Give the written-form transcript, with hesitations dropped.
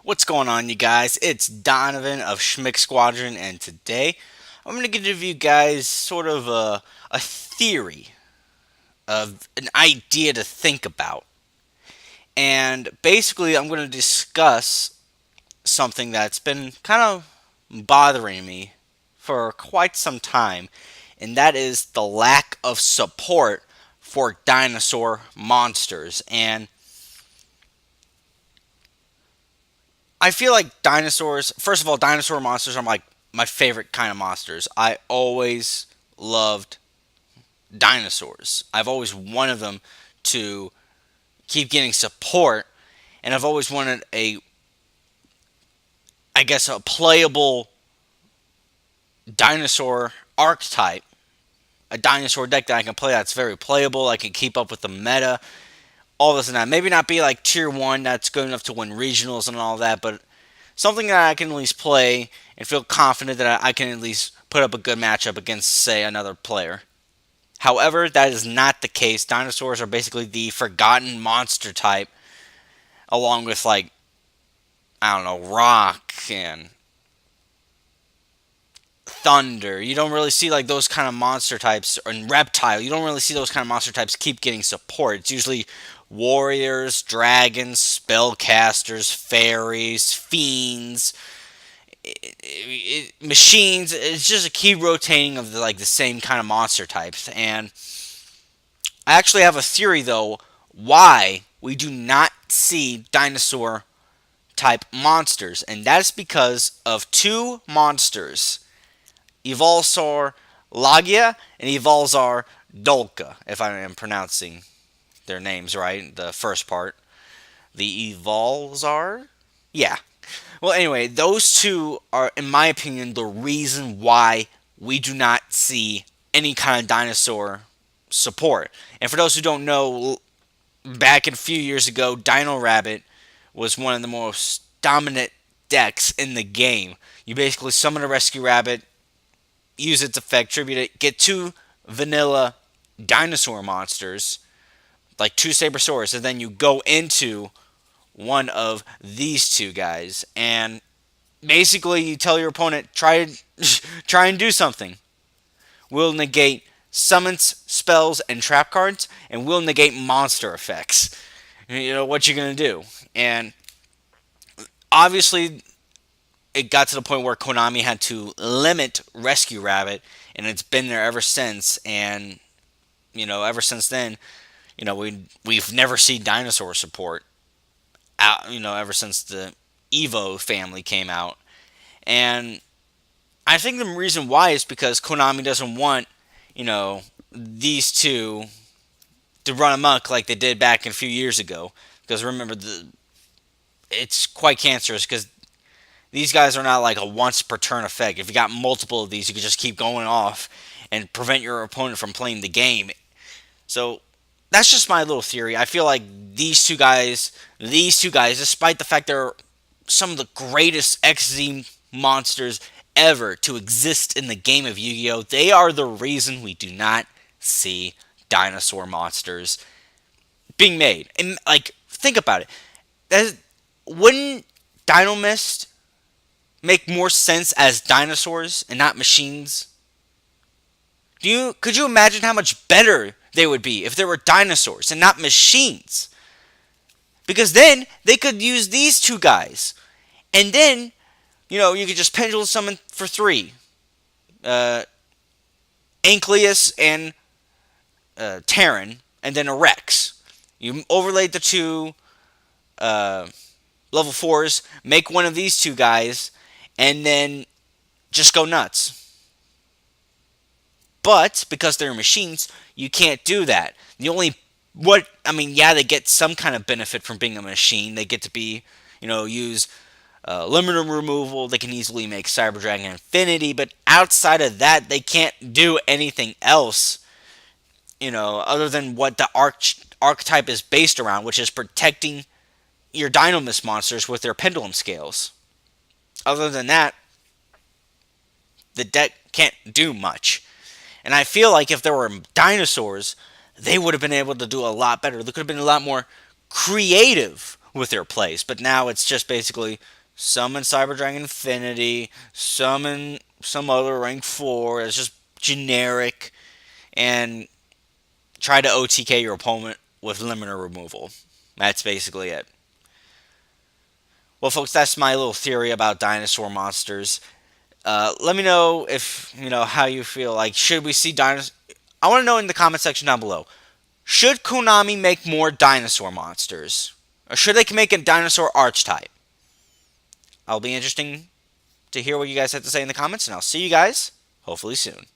What's going on, you guys? It's Donovan of Schmick Squadron, and today I'm going to give you guys sort of a theory of an idea to think about. And basically, I'm going to discuss something that's been kind of bothering me for quite some time, and that is the lack of support for dinosaur monsters. And I feel like dinosaurs. First of all, dinosaur monsters are like my favorite kind of monsters. I always loved dinosaurs. I've always wanted them to keep getting support, and I've always wanted I guess, a playable dinosaur archetype, a dinosaur deck that I can play that's very playable. I can keep up with the meta, all this and that. Maybe not be like tier one that's good enough to win regionals and all that, but something that I can at least play and feel confident that I can at least put up a good matchup against, say, another player. However, that is not the case. Dinosaurs are basically the forgotten monster type, along with, like, I don't know, rock and thunder. You don't really see like those kind of monster types, or reptile. You don't really see those kind of monster types keep getting support. It's usually warriors, dragons, spellcasters, fairies, fiends, machines. It's just a keep rotating of the same kind of monster types. And I actually have a theory though why we do not see dinosaur type monsters, and that's because of two monsters, Evolsaur Lagia and Evolsaur Dolka, if I am pronouncing their names right, the first part. The Evolsaur? Yeah. Well, anyway, those two are, in my opinion, the reason why we do not see any kind of dinosaur support. And for those who don't know, back a few years ago, Dino Rabbit was one of the most dominant decks in the game. You basically summon a Rescue Rabbit, use its effect, tribute it, get two vanilla dinosaur monsters, like two Sabersaurus, and then you go into one of these two guys, and basically you tell your opponent, try and do something. We'll negate summons, spells, and trap cards, and we'll negate monster effects. You know what you're gonna do, and obviously it got to the point where Konami had to limit Rescue Rabbit, and it's been there ever since. And ever since then, we've never seen dinosaur support out. Ever since the Evo family came out, and I think the reason why is because Konami doesn't want these two to run amok like they did back a few years ago. Because remember, it's quite cancerous because these guys are not like a once per turn effect. If you got multiple of these, you can just keep going off and prevent your opponent from playing the game. So that's just my little theory. I feel like these two guys, despite the fact they're some of the greatest XZ monsters ever to exist in the game of Yu-Gi-Oh, they are the reason we do not see dinosaur monsters being made. And like, think about it. Wouldn't Dino Mist make more sense as dinosaurs and not machines? Could you imagine how much better they would be if they were dinosaurs and not machines? Because then they could use these two guys, and then you could just pendulum summon for three, Ankleus and Terran, and then a Rex. You overlaid the two level 4s, make one of these two guys, and then just go nuts. But because they're machines, you can't do that. They get some kind of benefit from being a machine. They get to be, use limiter removal. They can easily make Cyber Dragon Infinity, but outside of that, they can't do anything else. Other than what the archetype is based around, which is protecting your Dynamis monsters with their pendulum scales. Other than that, the deck can't do much. And I feel like if there were dinosaurs, they would have been able to do a lot better. They could have been a lot more creative with their plays. But now it's just basically summon Cyber Dragon Infinity, summon some other rank 4. It's just generic, and try to OTK your opponent with limiter removal. That's basically it. Well, folks, that's my little theory about dinosaur monsters. Let me know if how you feel. Like, should we see dinosaurs? I want to know in the comment section down below. Should Konami make more dinosaur monsters, or should they make a dinosaur archetype? I'll be interesting to hear what you guys have to say in the comments, and I'll see you guys hopefully soon.